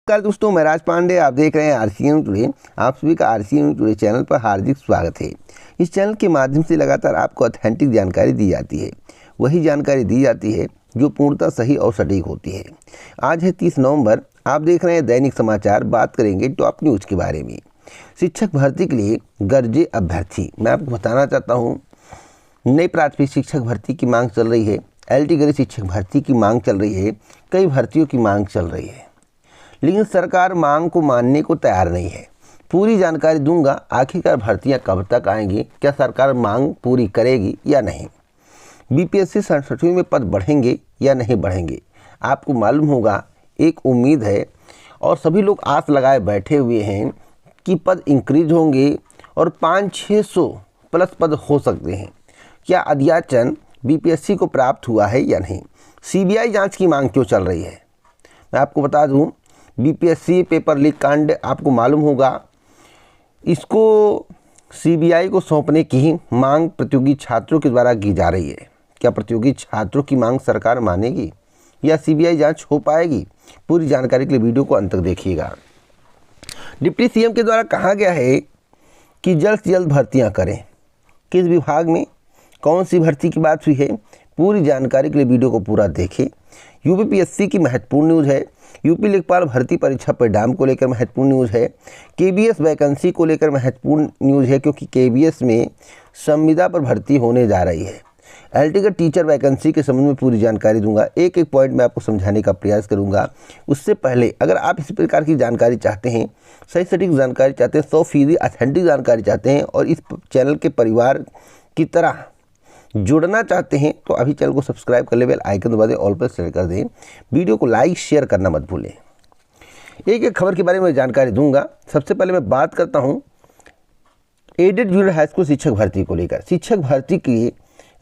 नमस्कार दोस्तों, मैं राज पांडे। आप देख रहे हैं आरसीएम टुडे। आप सभी का आरसीएम टुडे चैनल पर हार्दिक स्वागत है। इस चैनल के माध्यम से लगातार आपको ऑथेंटिक जानकारी दी जाती है। वही जानकारी दी जाती है जो पूर्णतः सही और सटीक होती है। आज है 30 नवंबर। आप देख रहे हैं दैनिक समाचार। बात करेंगे टॉप न्यूज़ के बारे में। शिक्षक भर्ती के लिए गरजे अभ्यर्थी। मैं आपको बताना चाहता हूँ, नई प्राथमिक शिक्षक भर्ती की मांग चल रही है। एलटी ग्रेड शिक्षक भर्ती की मांग चल रही है। कई भर्तियों की मांग चल रही है, लेकिन सरकार मांग को मानने को तैयार नहीं है। पूरी जानकारी दूंगा। आखिरकार भर्तियां कब तक आएंगी, क्या सरकार मांग पूरी करेगी या नहीं, बीपीएससी 67 में पद बढ़ेंगे या नहीं बढ़ेंगे, आपको मालूम होगा। एक उम्मीद है और सभी लोग आस लगाए बैठे हुए हैं कि पद इंक्रीज होंगे और 500-600 प्लस पद हो सकते हैं। क्या अध्याचन बीपीएससी को प्राप्त हुआ है या नहीं, सीबीआई जांच की मांग क्यों चल रही है। मैं आपको बता दूं, बीपीएससी पेपर लीक कांड आपको मालूम होगा। इसको सीबीआई को सौंपने की मांग प्रतियोगी छात्रों के द्वारा की जा रही है। क्या प्रतियोगी छात्रों की मांग सरकार मानेगी या सीबीआई जांच हो पाएगी? पूरी जानकारी के लिए वीडियो को अंत तक देखिएगा। डिप्टी सीएम के द्वारा कहा गया है कि जल्द से जल्द भर्तियां करें। किस विभाग में कौन सी भर्ती की बात हुई है, पूरी जानकारी के लिए वीडियो को पूरा देखें। यूपीपीएससी की महत्वपूर्ण न्यूज़ है। यूपी लेखपाल भर्ती परीक्षा परिणाम को लेकर महत्वपूर्ण न्यूज़ है। केबीएस वैकेंसी को लेकर महत्वपूर्ण न्यूज़ है, क्योंकि केबीएस में संविदा पर भर्ती होने जा रही है। एलटी ग्रेड टीचर वैकेंसी के संबंध में पूरी जानकारी दूंगा। एक एक पॉइंट मैं आपको समझाने का प्रयास करूंगा। उससे पहले अगर आप इस प्रकार की जानकारी चाहते हैं, सही सटीक जानकारी चाहते हैं, 100% ऑथेंटिक जानकारी चाहते हैं और इस चैनल के परिवार की तरह जुड़ना चाहते हैं, तो अभी चैनल को सब्सक्राइब कर ले, बेल आइकन दबा दें, ऑल पर सेलेक्ट कर दें। वीडियो को लाइक शेयर करना मत भूलें। एक एक खबर के बारे में जानकारी दूंगा। सबसे पहले मैं बात करता हूं एडेड जूनियर हाई स्कूल शिक्षक भर्ती को लेकर। शिक्षक भर्ती के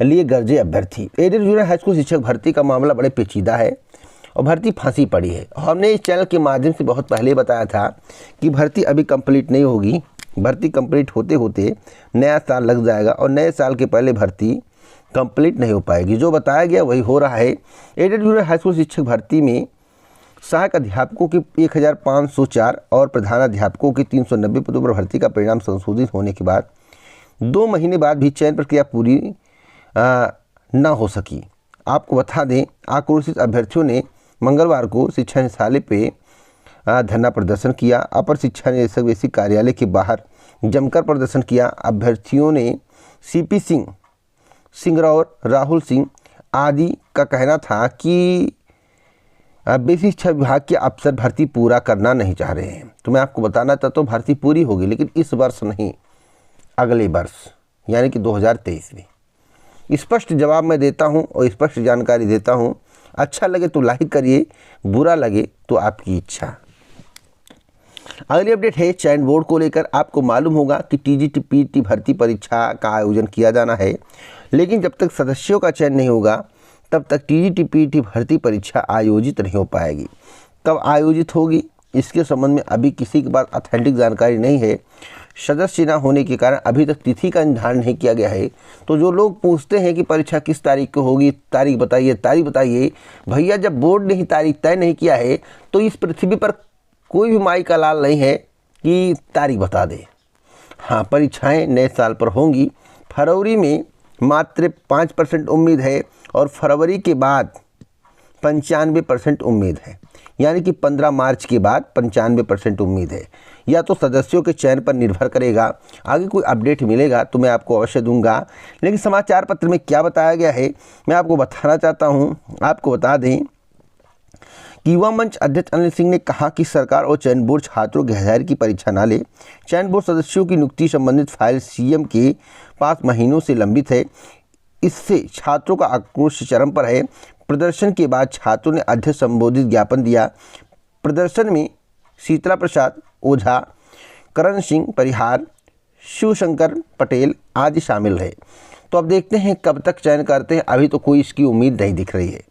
लिए गरजे अभ्यर्थी। एडेड जूनियर हाई स्कूल शिक्षक भर्ती का मामला बड़े पेचीदा है और भर्ती फांसी पड़ी है। हमने इस चैनल के माध्यम से बहुत पहले बताया था कि भर्ती अभी कंप्लीट नहीं होगी। भर्ती कंप्लीट होते होते नया साल लग जाएगा और नए साल के पहले भर्ती कंप्लीट नहीं हो पाएगी। जो बताया गया वही हो रहा है। एडेड जूनियर हाई स्कूल शिक्षक भर्ती में सहायक अध्यापकों की 1504 और प्रधानाध्यापकों की 390 पदों पर भर्ती का परिणाम संशोधित होने के बाद 2 महीने बाद भी चयन प्रक्रिया पूरी न हो सकी। आपको बता दें, आक्रोशित अभ्यर्थियों ने मंगलवार को शिक्षा निदेशालय पे धरना प्रदर्शन किया। अपर शिक्षा निदेशक बेसिक कार्यालय के बाहर जमकर प्रदर्शन किया। अभ्यर्थियों ने सीपी सिंह, सिंगरौर, राहुल सिंह आदि का कहना था कि बेसिक शिक्षा विभाग के अफसर भर्ती पूरा करना नहीं चाह रहे हैं। तो मैं आपको बताना चाहता हूँ, भर्ती पूरी होगी, लेकिन इस वर्ष नहीं, अगले वर्ष यानी कि 2023 में। स्पष्ट जवाब मैं देता हूं और स्पष्ट जानकारी देता हूं। अच्छा लगे तो लाइक करिए, बुरा लगे तो आपकी इच्छा। अगली अपडेट है चयन बोर्ड को लेकर। आपको मालूम होगा कि टीजीटी-पीटी भर्ती परीक्षा का आयोजन किया जाना है, लेकिन जब तक सदस्यों का चयन नहीं होगा तब तक टीजीटी-पीटी भर्ती परीक्षा आयोजित नहीं हो पाएगी। कब आयोजित होगी इसके संबंध में अभी किसी के पास ऑथेंटिक जानकारी नहीं है। सदस्य न होने के कारण अभी तक तिथि का निर्धारण नहीं किया गया है। तो जो लोग पूछते हैं कि परीक्षा किस तारीख को होगी, तारीख बताइए, भैया जब बोर्ड ने ही तारीख तय नहीं किया है तो इस पृथ्वी पर कोई भी माई का लाल नहीं है कि तारीख बता दे। हाँ, परीक्षाएं नए साल पर होंगी। फरवरी में मात्र 5% उम्मीद है और फरवरी के बाद 95% उम्मीद है, यानी कि 15 मार्च के बाद 95% उम्मीद है। या तो सदस्यों के चयन पर निर्भर करेगा। आगे कोई अपडेट मिलेगा तो मैं आपको अवश्य दूंगा। लेकिन समाचार पत्र में क्या बताया गया है मैं आपको बताना चाहता हूं। आपको बता दें कि युवा मंच अध्यक्ष अनिल सिंह ने कहा कि सरकार और चयन बोर्ड छात्रों के हाजिरी की परीक्षा न ले। चयन बोर्ड सदस्यों की नियुक्ति संबंधित फाइल सीएम के पास महीनों से लंबित है। इससे छात्रों का आक्रोश चरम पर है। प्रदर्शन के बाद छात्रों ने अध्यक्ष संबोधित ज्ञापन दिया। प्रदर्शन में शीतला प्रसाद ओझा, करण सिंह परिहार, शिवशंकर पटेल आदि शामिल है। तो अब देखते हैं कब तक चयन करते हैं। अभी तो कोई इसकी उम्मीद नहीं दिख रही है।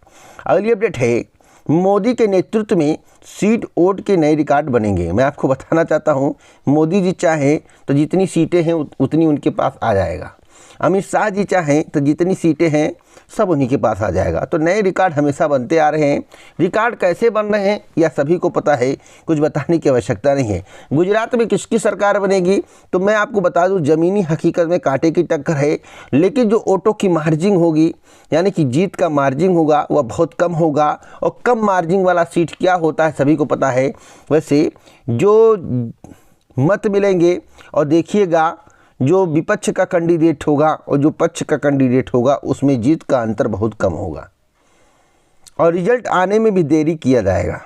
अगली अपडेट है मोदी के नेतृत्व में सीट वोट के नए रिकॉर्ड बनेंगे। मैं आपको बताना चाहता हूं, मोदी जी चाहें तो जितनी सीटें हैं उतनी उनके पास आ जाएगा। अमित शाह जी चाहें तो जितनी सीटें हैं सब उन्हीं के पास आ जाएगा। तो नए रिकॉर्ड हमेशा बनते आ रहे हैं। रिकॉर्ड कैसे बन रहे हैं यह सभी को पता है, कुछ बताने की आवश्यकता नहीं है। गुजरात में किसकी सरकार बनेगी तो मैं आपको बता दूं, ज़मीनी हकीकत में कांटे की टक्कर है, लेकिन जो वोटों की मार्जिन होगी, यानी कि जीत का मार्जिन होगा, वह बहुत कम होगा। और कम मार्जिन वाला सीट क्या होता है सभी को पता है। वैसे जो मत मिलेंगे और देखिएगा, जो विपक्ष का कैंडिडेट होगा और जो पक्ष का कैंडिडेट होगा उसमें जीत का अंतर बहुत कम होगा और रिजल्ट आने में भी देरी किया जाएगा।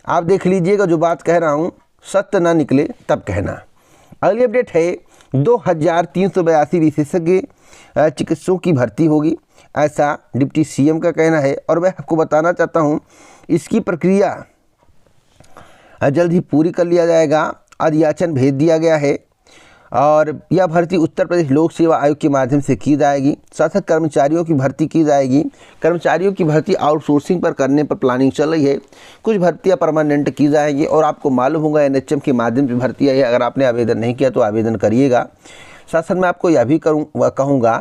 आप देख लीजिएगा, जो बात कह रहा हूँ सत्य ना निकले तब कहना। अगली अपडेट है 2382 विशेषज्ञ चिकित्सकों की भर्ती होगी, ऐसा डिप्टी सीएम का कहना है। और मैं आपको बताना चाहता हूँ इसकी प्रक्रिया जल्द ही पूरी कर लिया जाएगा। अधियाचन भेज दिया गया है और यह भर्ती उत्तर प्रदेश लोक सेवा आयोग के माध्यम से की जाएगी। साथ ही कर्मचारियों की भर्ती की जाएगी। कर्मचारियों की भर्ती आउटसोर्सिंग पर करने पर प्लानिंग चल रही है। कुछ भर्तियां परमानेंट की जाएंगी और आपको मालूम होगा एनएचएम के माध्यम से भर्ती है। अगर आपने आवेदन नहीं किया तो आवेदन करिएगा। साथ साथ मैं आपको यह भी कहूँगा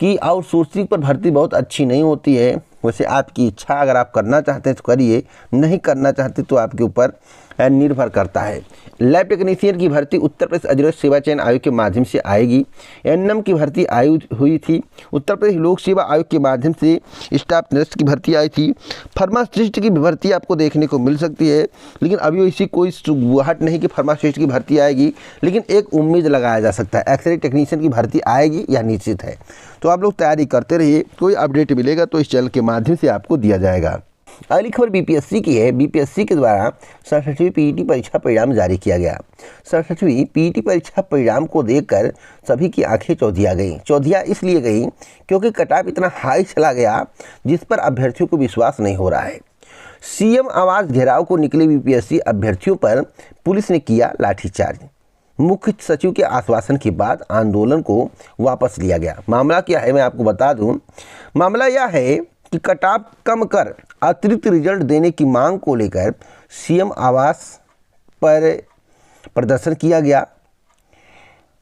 कि आउटसोर्सिंग पर भर्ती बहुत अच्छी नहीं होती है। वैसे आपकी इच्छा, अगर आप करना चाहते हैं तो करिए, नहीं करना चाहते तो आपके ऊपर निर्भर करता है। लैब टेक्नीशियन की भर्ती उत्तर प्रदेश अधिराज्य सेवा चयन आयोग के माध्यम से आएगी। एएनएम की भर्ती हुई थी, उत्तर प्रदेश लोक सेवा आयोग के माध्यम से स्टाफ नर्स की भर्ती आई थी। फार्मासिस्ट की भर्ती आपको देखने को मिल सकती है, लेकिन अभी इसी कोई गुहाट नहीं कि फार्मासिस्ट की भर्ती आएगी, लेकिन एक उम्मीद लगाया जा सकता है एक्सरे टेक्नीशियन की भर्ती आएगी, यह निश्चित है। तो आप लोग तैयारी करते रहिए, कोई अपडेट मिलेगा तो इस चैनल के माध्यम से आपको दिया जाएगा। अगली खबर बीपीएससी की है। बीपीएससी के द्वारा 67वीं पीईटी परीक्षा परिणाम जारी किया गया। 67वीं पीईटी परीक्षा परिणाम को देखकर सभी की आंखें चौधिया गईं। चौधिया इसलिए गईं क्योंकि कटऑफ इतना हाई चला गया जिस पर अभ्यर्थियों को विश्वास नहीं हो रहा है। सीएम आवास घेराव को निकले बीपीएससी अभ्यर्थियों पर पुलिस ने किया लाठीचार्ज। मुख्य सचिव के आश्वासन के बाद आंदोलन को वापस लिया गया। मामला क्या है मैं आपको बता दूं। मामला यह है कि कटऑफ कम कर अतिरिक्त रिजल्ट देने की मांग को लेकर सीएम आवास पर प्रदर्शन किया गया।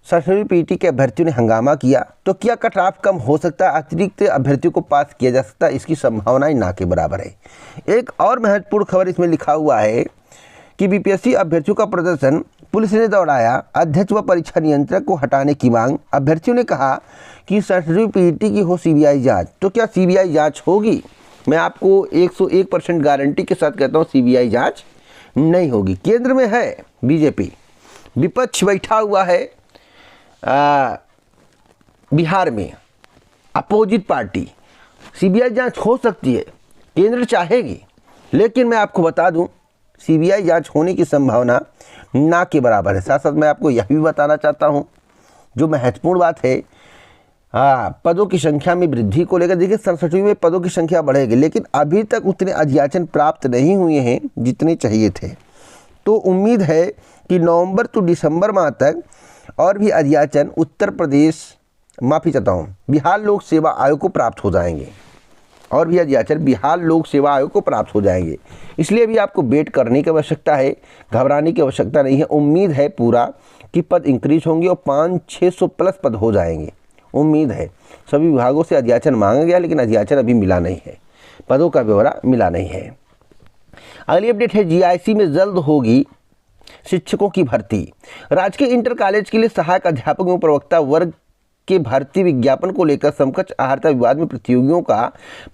67वीं पीईटी के अभ्यर्थियों ने हंगामा किया। तो क्या कटऑफ कम हो सकता है, अतिरिक्त अभ्यर्थियों को पास किया जा सकता है? इसकी संभावनाएं ना के बराबर है। एक और महत्वपूर्ण खबर इसमें लिखा हुआ है कि बीपीएससी अभ्यर्थियों का प्रदर्शन पुलिस ने दौड़ाया, अध्यक्ष व परीक्षा नियंत्रक को हटाने की मांग। अभ्यर्थियों ने कहा कि 67वीं पीईटी की हो सीबीआई जांच। तो क्या सीबीआई जांच होगी? मैं आपको 101% गारंटी के साथ कहता हूँ सीबीआई जांच नहीं होगी। केंद्र में है बीजेपी, विपक्ष बैठा हुआ है बिहार में, अपोजिट पार्टी। सीबीआई जांच हो सकती है, केंद्र चाहेगी, लेकिन मैं आपको बता दूं सीबीआई जांच होने की संभावना ना के बराबर है। साथ साथ मैं आपको यह भी बताना चाहता हूं, जो महत्वपूर्ण बात है, पदों की संख्या में वृद्धि को लेकर। देखिए 67वीं में पदों की संख्या बढ़ेगी, लेकिन अभी तक उतने अधियाचन प्राप्त नहीं हुए हैं जितने चाहिए थे। तो उम्मीद है कि नवंबर to दिसंबर माह तक और भी अधियाचन उत्तर प्रदेश, माफ़ी चाहता हूँ, बिहार लोक सेवा आयोग को प्राप्त हो जाएंगे। और भी अधियाचन बिहार लोक सेवा आयोग को प्राप्त हो जाएंगे। इसलिए अभी आपको वेट करने की आवश्यकता है, घबराने की आवश्यकता नहीं है। उम्मीद है पूरा कि पद इंक्रीज होंगे और 500-600 प्लस पद हो जाएंगे। उम्मीद है। सभी विभागों से अधियाचन मांगा गया, लेकिन अधियाचन अभी मिला नहीं है, पदों का ब्यौरा मिला नहीं है। अगली अपडेट है जीआईसी में जल्द होगी शिक्षकों की भर्ती। राजकीय इंटर कॉलेज के लिए सहायक अध्यापक एवं प्रवक्ता वर्ग के भर्ती विज्ञापन को लेकर समकक्ष आहारता विवाद में प्रतियोगियों का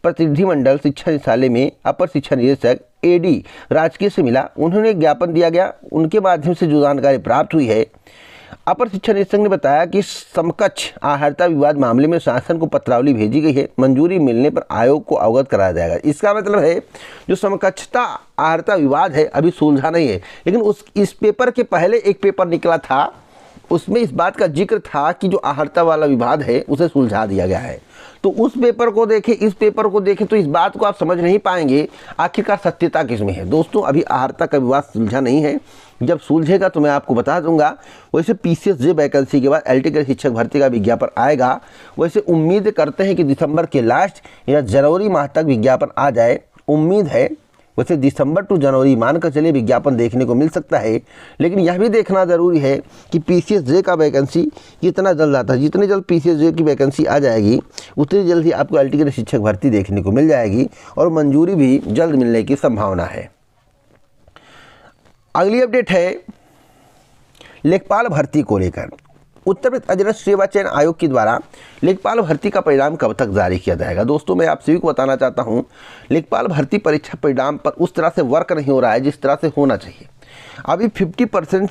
प्रतिनिधिमंडल शिक्षा निदेशालय में अपर शिक्षा निदेशक एडी राजकीय से मिला। उन्होंने ज्ञापन दिया गया, उनके माध्यम से जो जानकारी प्राप्त हुई है, अपर शिक्षा निदेशक ने बताया कि समकक्ष आहारता विवाद मामले में शासन को पत्रावली भेजी गई है। मंजूरी मिलने पर आयोग को अवगत कराया जाएगा। इसका मतलब है जो समकक्षता आहारता विवाद है अभी सुलझा नहीं है, लेकिन इस पेपर के पहले एक पेपर निकला था, उसमें इस बात का जिक्र था कि जो आहारता वाला विवाद है उसे सुलझा दिया गया है। तो उस पेपर को देखें, इस पेपर को देखें तो इस बात को आप समझ नहीं पाएंगे आखिरकार सत्यता किसमें है। दोस्तों अभी आहारता का विवाद सुलझा नहीं है, जब सुलझेगा तो मैं आपको बता दूंगा। वैसे पीसीएसजे वैकेंसी के बाद एलटी के शिक्षक भर्ती का विज्ञापन आएगा। वैसे उम्मीद करते हैं कि दिसंबर के लास्ट या जनवरी माह तक विज्ञापन आ जाए। उम्मीद है वैसे दिसंबर टू जनवरी मानकर चले विज्ञापन देखने को मिल सकता है, लेकिन यह भी देखना ज़रूरी है कि पीसीएसजे का वैकेंसी कितना जल्द आता है। जितनी जल्द पीसीएसजे की वैकेंसी आ जाएगी उतनी जल्द ही आपको एल टी शिक्षक भर्ती देखने को मिल जाएगी और मंजूरी भी जल्द मिलने की संभावना है। अगली अपडेट है लेखपाल भर्ती को लेकर। उत्तर प्रदेश अधीनस्थ सेवा चयन आयोग के द्वारा लेखपाल भर्ती का परिणाम कब तक जारी किया जाएगा। दोस्तों, मैं आप सभी को बताना चाहता हूं, लेखपाल भर्ती परीक्षा परिणाम पर उस तरह से वर्क नहीं हो रहा है जिस तरह से होना चाहिए। अभी 50%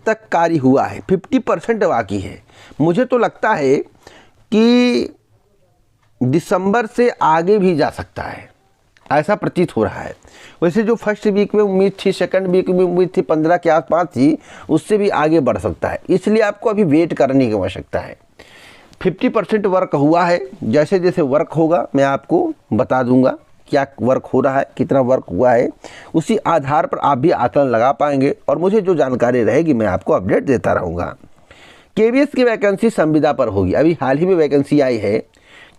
तक कार्य हुआ है, 50% बाकी है। मुझे तो लगता है कि दिसंबर से आगे भी जा सकता है, ऐसा प्रतीत हो रहा है। वैसे जो फर्स्ट वीक में उम्मीद थी, सेकंड वीक में उम्मीद थी 15 के आसपास थी, उससे भी आगे बढ़ सकता है। इसलिए आपको अभी वेट करने की आवश्यकता है। 50% वर्क हुआ है, जैसे जैसे वर्क होगा मैं आपको बता दूंगा क्या वर्क हो रहा है, कितना वर्क हुआ है। उसी आधार पर आप भी आकलन लगा पाएंगे और मुझे जो जानकारी रहेगी मैं आपको अपडेट देता रहूँगा। केवीएस की वैकेंसी संविदा पर होगी। अभी हाल ही में वैकेंसी आई है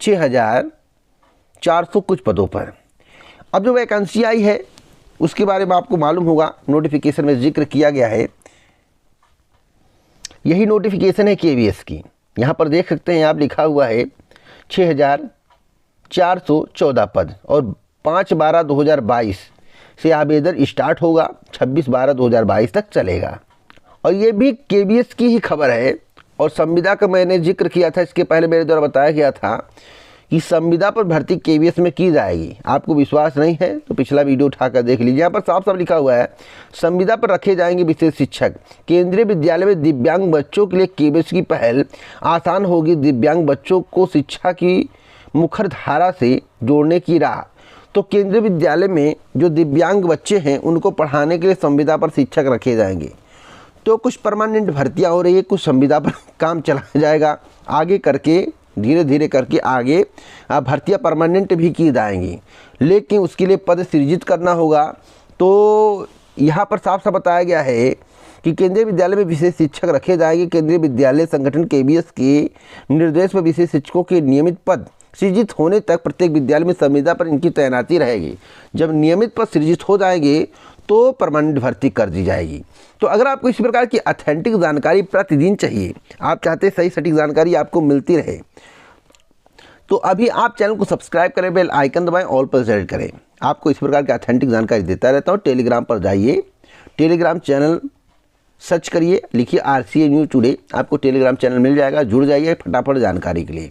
6400 कुछ पदों पर। अब जो वैकेंसी आई है उसके बारे में आपको मालूम होगा, नोटिफिकेशन में जिक्र किया गया है। यही नोटिफिकेशन है केवीएस की। यहाँ पर देख सकते हैं आप, लिखा हुआ है 6414 पद और 5/12/2022 से आवेदन स्टार्ट होगा, 26/12/2022 तक चलेगा। और ये भी केवीएस की ही खबर है। और संविदा का मैंने जिक्र किया था, इसके पहले मेरे द्वारा बताया गया था कि संविदा पर भर्ती केवीएस में की जाएगी। आपको विश्वास नहीं है तो पिछला वीडियो उठाकर देख लीजिए। यहाँ पर साफ साफ लिखा हुआ है, संविदा पर रखे जाएंगे विशेष शिक्षक। केंद्रीय विद्यालय में दिव्यांग बच्चों के लिए केवीएस की पहल आसान होगी। दिव्यांग बच्चों को शिक्षा की मुखर धारा से जोड़ने की राह। तो केंद्रीय विद्यालय में जो दिव्यांग बच्चे हैं उनको पढ़ाने के लिए संविदा पर शिक्षक रखे जाएंगे। तो कुछ परमानेंट भर्तियाँ हो रही है, कुछ संविदा पर काम चलाया जाएगा। आगे करके धीरे धीरे करके आगे भर्तियाँ परमानेंट भी की जाएंगी, लेकिन उसके लिए पद सृजित करना होगा। तो यहाँ पर साफ साफ बताया गया है कि केंद्रीय विद्यालय में विशेष शिक्षक रखे जाएंगे। केंद्रीय विद्यालय संगठन केवीएस के निर्देश पर विशेष शिक्षकों के नियमित पद सृजित होने तक प्रत्येक विद्यालय में संविदा पर इनकी तैनाती रहेगी। जब नियमित पद सृजित हो जाएंगे तो परमानेंट भर्ती कर दी जाएगी। तो अगर आपको इस प्रकार की ऑथेंटिक जानकारी प्रतिदिन चाहिए, आप चाहते हैं सही सटीक जानकारी आपको मिलती रहे, तो अभी आप चैनल को सब्सक्राइब करें, बेल आइकन दबाएं, ऑल पर सेलेक्ट करें। आपको इस प्रकार की ऑथेंटिक जानकारी देता रहता हूँ। टेलीग्राम पर जाइए, टेलीग्राम चैनल सर्च करिए, लिखिए RCA न्यूज़ टुडे, आपको टेलीग्राम चैनल मिल जाएगा। जुड़ जाइए फटाफट जानकारी के लिए।